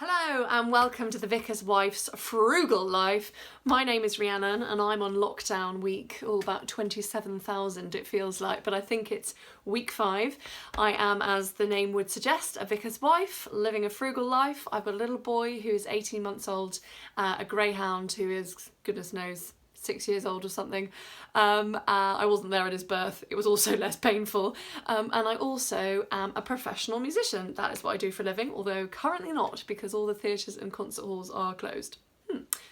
Hello and welcome to the Vicar's Wife's Frugal Life. My name is Rhiannon and I'm on lockdown week, about 27,000 it feels like, but I think it's week 5. I am, as the name would suggest, a vicar's wife, living a frugal life. I've got a little boy who is 18 months old, a greyhound who is, goodness knows, 6 years old or something. I wasn't there at his birth. It was also less painful. And I also am a professional musician. That is what I do for a living, although currently not because all the theatres and concert halls are closed.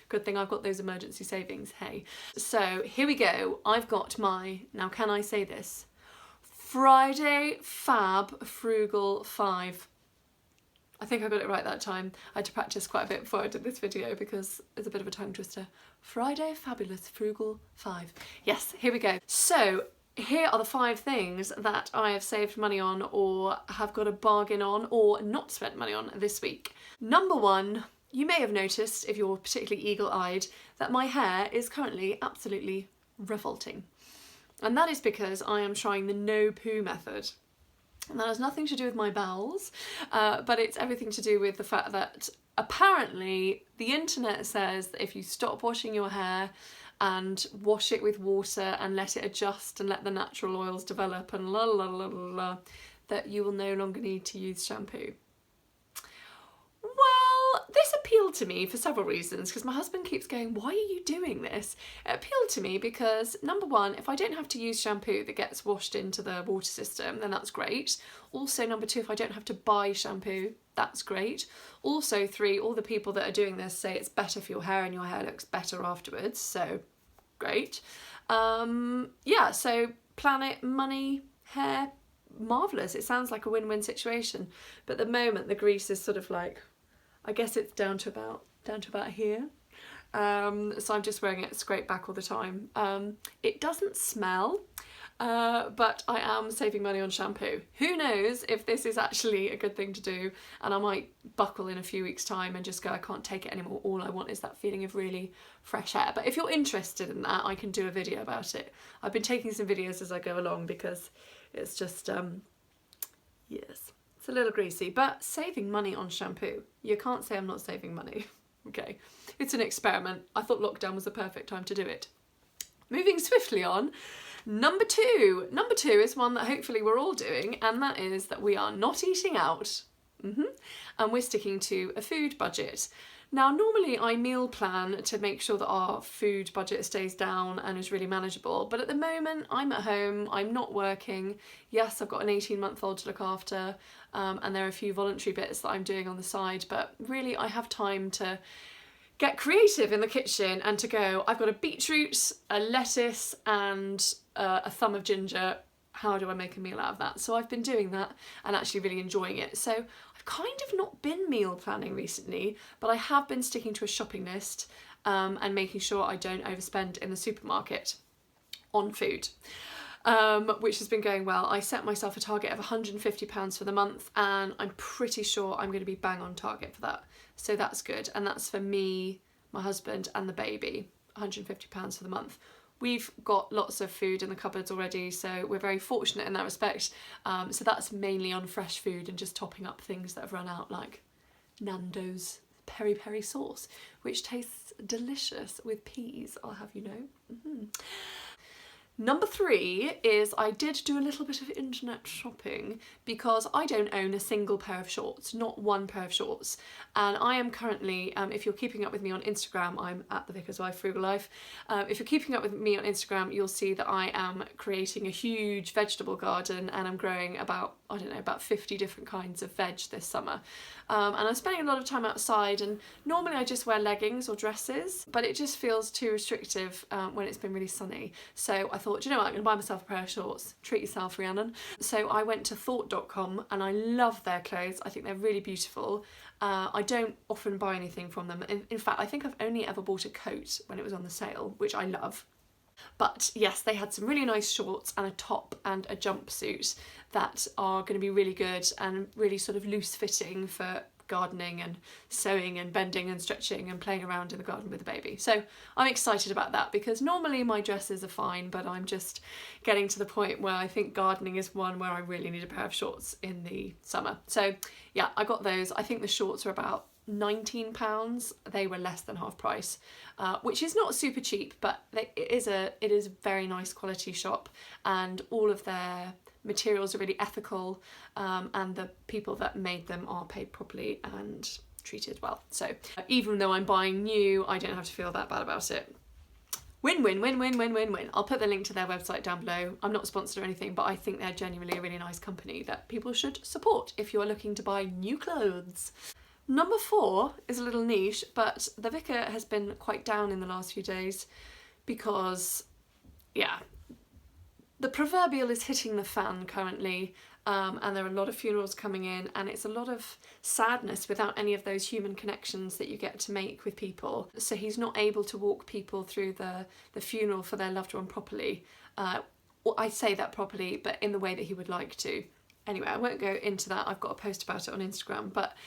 Good thing I've got those emergency savings, hey. So here we go. I've got my, now can I say this? Friday Fab Frugal 5. I think I got it right that time. I had to practice quite a bit before I did this video because it's a bit of a tongue twister. Friday Fabulous Frugal 5. Yes, here we go. So here are the 5 things that I have saved money on or have got a bargain on or not spent money on this week. Number 1, you may have noticed, if you're particularly eagle-eyed, that my hair is currently absolutely revolting. And that is because I am trying the no poo method. And that has nothing to do with my bowels, but it's everything to do with the fact that apparently the internet says that if you stop washing your hair and wash it with water and let it adjust and let the natural oils develop and la la la la la, that you will no longer need to use shampoo. Well, this appealed to me for several reasons because my husband keeps going, why are you doing this? It appealed to me because, number 1, if I don't have to use shampoo that gets washed into the water system, then that's great. Also, number 2, if I don't have to buy shampoo, that's great. Also, 3, all the people that are doing this say it's better for your hair and your hair looks better afterwards, so great. Yeah, so planet, money, hair, marvellous. It sounds like a win-win situation, but at the moment the grease is sort of like, I guess it's down to about here. So I'm just wearing it scraped back all the time. It doesn't smell, but I am saving money on shampoo. Who knows if this is actually a good thing to do, and I might buckle in a few weeks' time and just go, I can't take it anymore. All I want is that feeling of really fresh hair. But if you're interested in that, I can do a video about it. I've been taking some videos as I go along because it's just, yes. It's a little greasy, but saving money on shampoo. You can't say I'm not saving money. Okay, it's an experiment. I thought lockdown was the perfect time to do it. Moving swiftly on, number 2. Number 2 is one that hopefully we're all doing, and that is that we are not eating out. And we're sticking to a food budget. Now, normally I meal plan to make sure that our food budget stays down and is really manageable, but at the moment I'm at home, I'm not working. Yes, I've got an 18-month-old to look after, and there are a few voluntary bits that I'm doing on the side, but really I have time to get creative in the kitchen and to go, I've got a beetroot, a lettuce and a thumb of ginger. How do I make a meal out of that? So I've been doing that and actually really enjoying it. So I've kind of not been meal planning recently, but I have been sticking to a shopping list and making sure I don't overspend in the supermarket on food, which has been going well. I set myself a target of £150 for the month and I'm pretty sure I'm going to be bang on target for that. So that's good. And that's for me, my husband and the baby, £150 for the month. We've got lots of food in the cupboards already, so we're very fortunate in that respect. So that's mainly on fresh food and just topping up things that have run out, like Nando's peri peri sauce, which tastes delicious with peas, I'll have you know. Number 3 is I did do a little bit of internet shopping because I don't own a single pair of shorts, not one pair of shorts. And I am currently, if you're keeping up with me on Instagram, I'm at the Vicar's Wife Frugal Life. If you're keeping up with me on Instagram, you'll see that I am creating a huge vegetable garden and I'm growing about, I don't know, about 50 different kinds of veg this summer. And I'm spending a lot of time outside, and normally I just wear leggings or dresses, but it just feels too restrictive when it's been really sunny. So I thought, you know what, I'm going to buy myself a pair of shorts. Treat yourself, Rhiannon. So I went to thought.com and I love their clothes. I think they're really beautiful. I don't often buy anything from them. In fact, I think I've only ever bought a coat when it was on the sale, which I love. But yes, they had some really nice shorts and a top and a jumpsuit that are going to be really good and really sort of loose fitting for gardening and sewing and bending and stretching and playing around in the garden with the baby. So I'm excited about that because normally my dresses are fine, but I'm just getting to the point where I think gardening is one where I really need a pair of shorts in the summer. So yeah, I got those. I think the shorts are about £19. They were less than half price, which is not super cheap, but it is a very nice quality shop, and all of their materials are really ethical, and the people that made them are paid properly and treated well. So even though I'm buying new, I don't have to feel that bad about it. Win, win, win, win, win, win, win. I'll put the link to their website down below. I'm not sponsored or anything, but I think they're genuinely a really nice company that people should support if you are looking to buy new clothes. Number 4 is a little niche, but the vicar has been quite down in the last few days because, yeah, the proverbial is hitting the fan currently, and there are a lot of funerals coming in, and it's a lot of sadness without any of those human connections that you get to make with people. So he's not able to walk people through the funeral for their loved one properly. I say that properly, but in the way that he would like to. Anyway, I won't go into that. I've got a post about it on Instagram, but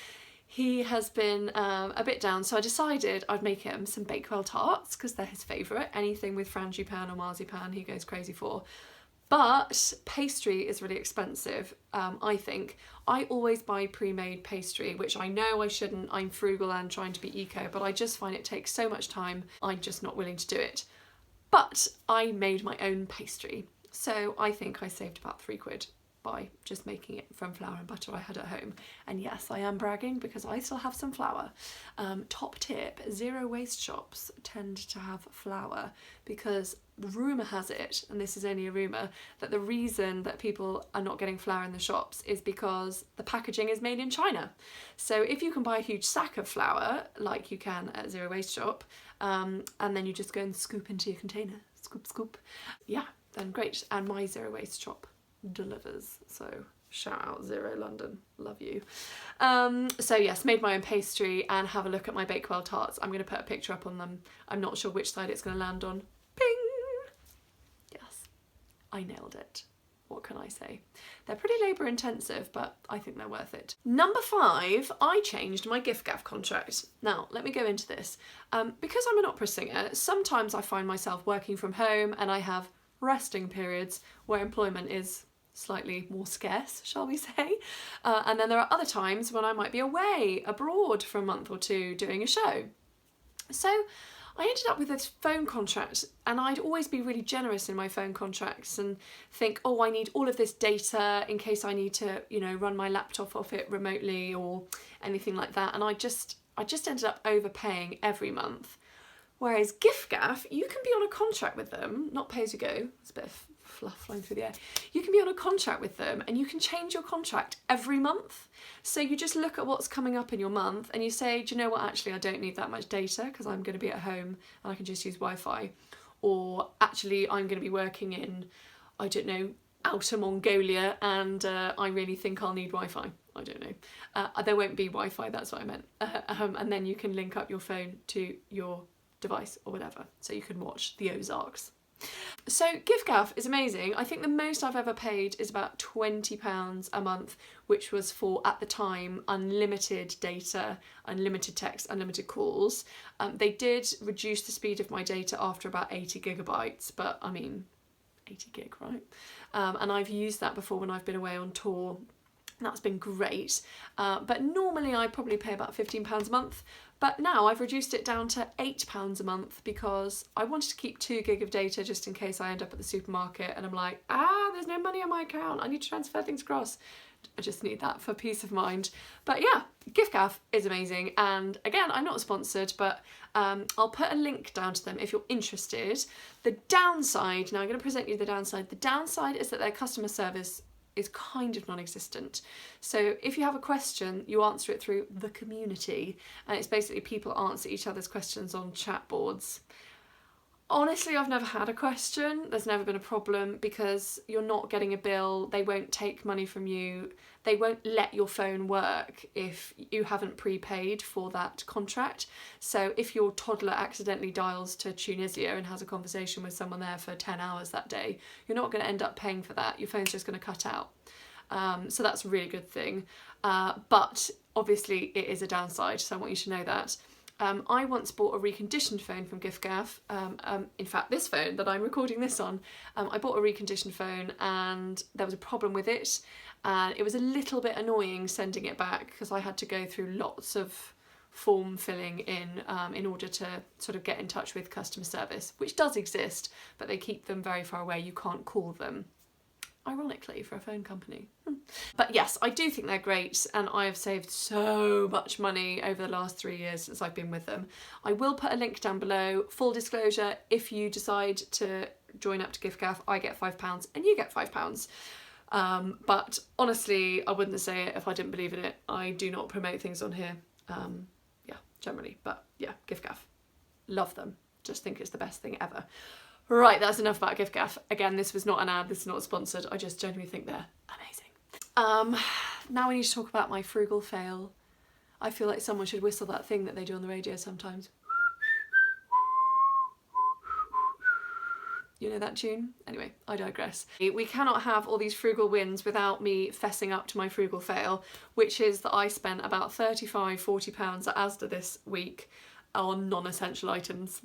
he has been a bit down, so I decided I'd make him some Bakewell tarts because they're his favourite. Anything with frangipane or marzipan he goes crazy for. But pastry is really expensive, I think. I always buy pre-made pastry, which I know I shouldn't. I'm frugal and trying to be eco, but I just find it takes so much time. I'm just not willing to do it. But I made my own pastry. So I think I saved about £3 by just making it from flour and butter I had at home. And yes, I am bragging because I still have some flour. Top tip, zero waste shops tend to have flour because rumour has it, and this is only a rumour, that the reason that people are not getting flour in the shops is because the packaging is made in China. So if you can buy a huge sack of flour, like you can at Zero Waste Shop, and then you just go and scoop into your container, scoop, scoop, yeah, then great. And my Zero Waste Shop delivers, so shout out Zero London, love you. So yes, made my own pastry, and have a look at my Bakewell tarts. I'm going to put a picture up on them. I'm not sure which side it's going to land on. Ping! Yes, I nailed it. What can I say? They're pretty labour intensive, but I think they're worth it. Number 5, I changed my gift gaff contract. Now, let me go into this. Because I'm an opera singer, sometimes I find myself working from home and I have resting periods where employment is slightly more scarce, shall we say. And then there are other times when I might be away abroad for a month or two doing a show. So I ended up with this phone contract, and I'd always be really generous in my phone contracts and think, oh, I need all of this data in case I need to, you know, run my laptop off it remotely or anything like that. And I just ended up overpaying every month. Whereas giffgaff, you can be on a contract with them, not pay as you go. It's a bit of fluff flying through the air. You can be on a contract with them and you can change your contract every month. So you just look at what's coming up in your month and you say, do you know what, actually I don't need that much data because I'm going to be at home and I can just use Wi-Fi. Or actually I'm going to be working in, I don't know, outer Mongolia, and I really think I'll need Wi-Fi. I don't know. There won't be Wi-Fi, that's what I meant. And then you can link up your phone to your device or whatever, so you can watch the Ozarks. So giffgaff is amazing. I think the most I've ever paid is about £20 a month, which was for, at the time, unlimited data, unlimited text, unlimited calls. They did reduce the speed of my data after about 80 gigabytes, but I mean 80 gig, right? And I've used that before when I've been away on tour. That's been great, but normally I probably pay about £15 a month, but now I've reduced it down to £8 a month because I wanted to keep 2 gig of data just in case I end up at the supermarket and I'm like, there's no money on my account, I need to transfer things across. I just need that for peace of mind. But yeah, giffgaff is amazing, and again, I'm not sponsored, but I'll put a link down to them if you're interested. The downside, now I'm going to present you the downside is that their customer service is kind of non-existent. So if you have a question, you answer it through the community, and it's basically people answer each other's questions on chat boards. Honestly, I've never had a question. There's never been a problem because you're not getting a bill. They won't take money from you. They won't let your phone work if you haven't prepaid for that contract. So if your toddler accidentally dials to Tunisia and has a conversation with someone there for 10 hours that day, you're not going to end up paying for that. Your phone's just going to cut out. So that's a really good thing. But obviously it is a downside, so I want you to know that. I once bought a reconditioned phone from giffgaff. In fact, this phone that I'm recording this on, I bought a reconditioned phone and there was a problem with it. And it was a little bit annoying sending it back because I had to go through lots of form filling in order to sort of get in touch with customer service, which does exist, but they keep them very far away. You can't call them, ironically, for a phone company. But yes, I do think they're great, and I have saved so much money over the last 3 years since I've been with them. I will put a link down below. Full disclosure, if you decide to join up to giffgaff, I get £5 and you get £5. But honestly, I wouldn't say it if I didn't believe in it. I do not promote things on here, yeah, generally. But yeah, giffgaff, love them. Just think it's the best thing ever. Right, that's enough about giffgaff. Again, this was not an ad, this is not sponsored. I just genuinely think they're amazing. Now we need to talk about my frugal fail. I feel like someone should whistle that thing that they do on the radio sometimes. You know that tune? Anyway, I digress. We cannot have all these frugal wins without me fessing up to my frugal fail, which is that I spent about £35–40 at Asda this week on non-essential items.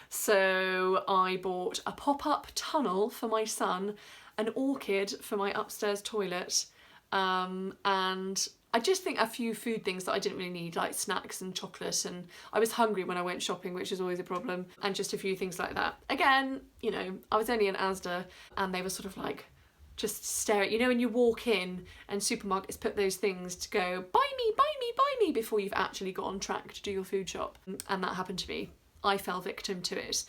So I bought a pop-up tunnel for my son, an orchid for my upstairs toilet, and I just think a few food things that I didn't really need, like snacks and chocolate, and I was hungry when I went shopping, which is always a problem, and just a few things like that. Again, you know, I was only in Asda and they were sort of like just staring, you know, when you walk in and supermarkets put those things to go, buy me, buy me, buy me, before you've actually got on track to do your food shop. And that happened to me. I fell victim to it.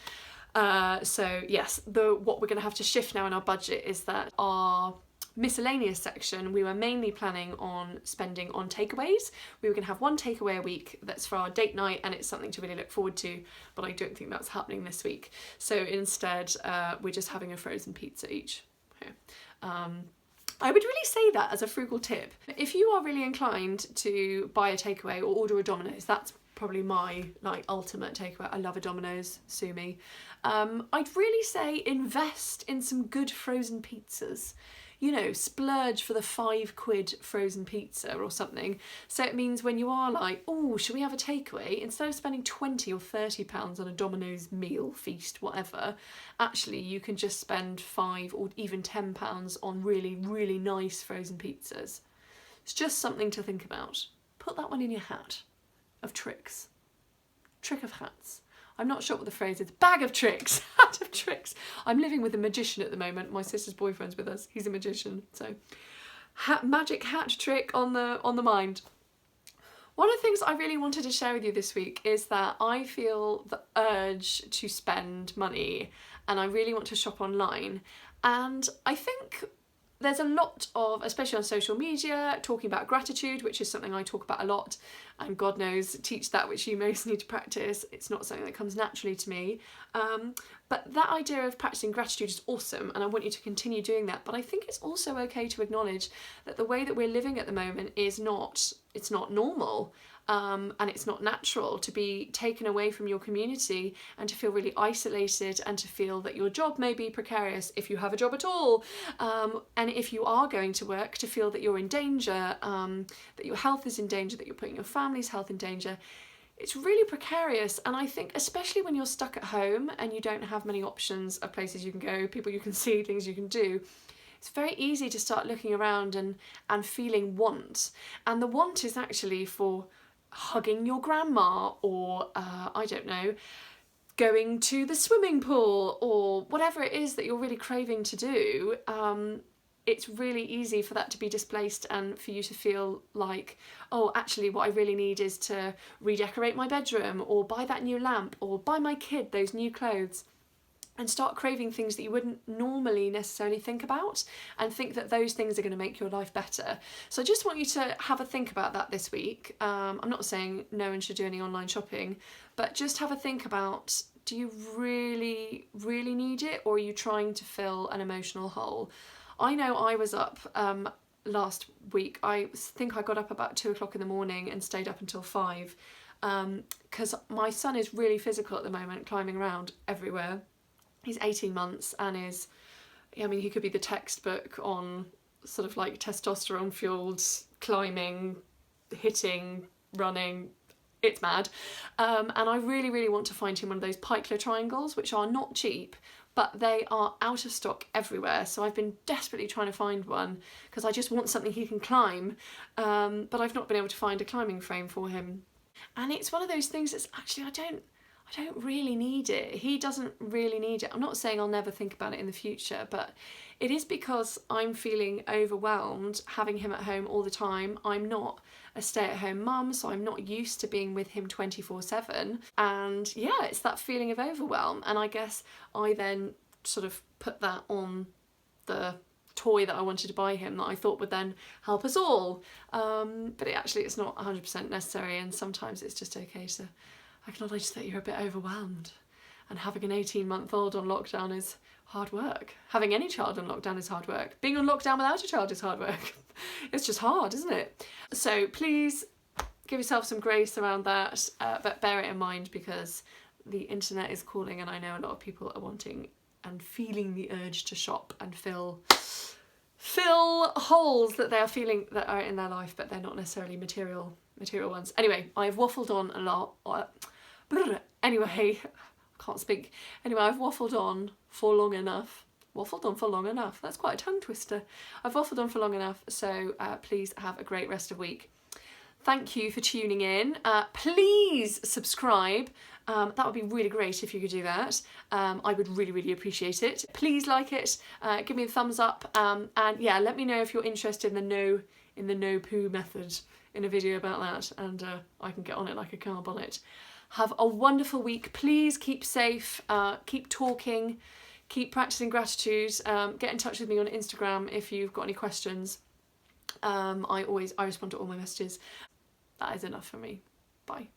So yes, what we're going to have to shift now in our budget is that our miscellaneous section, we were mainly planning on spending on takeaways. We were going to have one takeaway a week that's for our date night, and it's something to really look forward to, but I don't think that's happening this week. So instead, we're just having a frozen pizza each. Okay. I would really say that as a frugal tip. If you are really inclined to buy a takeaway or order a Domino's, that's probably my ultimate takeaway. I love a Domino's, sue me. I'd really say invest in some good frozen pizzas. You know, splurge for the £5 frozen pizza or something. So it means when you are like, oh, should we have a takeaway? Instead of spending £20 or £30 on a Domino's meal, feast, whatever, actually you can just spend £5 or even £10 on really, really nice frozen pizzas. It's just something to think about. Put that one in your hat of tricks. Trick of hats. I'm not sure what the phrase is. Bag of tricks. Hat of tricks. I'm living with a magician at the moment. My sister's boyfriend's with us. He's a magician. So magic hat trick on the mind. One of the things I really wanted to share with you this week is that I feel the urge to spend money and I really want to shop online. And I think there's a lot of, especially on social media, talking about gratitude, which is something I talk about a lot, and God knows, teach that which you most need to practice. It's not something that comes naturally to me. But that idea of practicing gratitude is awesome, and I want you to continue doing that. But I think it's also okay to acknowledge that the way that we're living at the moment is it's not normal. And it's not natural to be taken away from your community and to feel really isolated and to feel that your job may be precarious if you have a job at all. And if you are going to work, to feel that you're in danger, that your health is in danger, that you're putting your family's health in danger. It's really precarious, and I think especially when you're stuck at home and you don't have many options of places you can go, people you can see, things you can do, it's very easy to start looking around and feeling want. And the want is actually for hugging your grandma or, I don't know, going to the swimming pool or whatever it is that you're really craving to do. It's really easy for that to be displaced and for you to feel like, oh, actually what I really need is to redecorate my bedroom or buy that new lamp or buy my kid those new clothes, and start craving things that you wouldn't normally necessarily think about and think that those things are going to make your life better. So I just want you to have a think about that this week. I'm not saying no one should do any online shopping, but just have a think about, do you really, really need it, or are you trying to fill an emotional hole? I know I was up last week. I think I got up about 2 o'clock in the morning and stayed up until 5 because my son is really physical at the moment, climbing around everywhere. He's 18 months and is, I mean, he could be the textbook on sort of like testosterone fueled climbing, hitting, running. It's mad. And I really, really want to find him one of those Pikler triangles, which are not cheap, but they are out of stock everywhere. So I've been desperately trying to find one because I just want something he can climb. But I've not been able to find a climbing frame for him. And it's one of those things that's actually, I don't really need it. He doesn't really need it. I'm not saying I'll never think about it in the future, but it is because I'm feeling overwhelmed having him at home all the time. I'm not a stay-at-home mum, so I'm not used to being with him 24/7. And yeah, it's that feeling of overwhelm. And I guess I then sort of put that on the toy that I wanted to buy him that I thought would then help us all. But it's not 100% necessary, and sometimes it's just okay to acknowledge that you're a bit overwhelmed. And having an 18-month-old on lockdown is hard work. Having any child on lockdown is hard work. Being on lockdown without a child is hard work. It's just hard, isn't it? So please give yourself some grace around that, but bear it in mind because the internet is calling, and I know a lot of people are wanting and feeling the urge to shop and fill holes that they are feeling that are in their life, but they're not necessarily material ones. Anyway, I've waffled on a lot. Anyway, I can't speak. Anyway, I've waffled on for long enough. That's quite a tongue twister. I've waffled on for long enough, so please have a great rest of week. Thank you for tuning in. Please subscribe. That would be really great if you could do that. I would really, really appreciate it. Please like it. Give me a thumbs up. And yeah, let me know if you're interested in the no poo method in a video about that, and I can get on it like a carb on it. Have a wonderful week. Please keep safe. Keep talking. Keep practicing gratitude. Get in touch with me on Instagram if you've got any questions. I respond to all my messages. That is enough for me. Bye.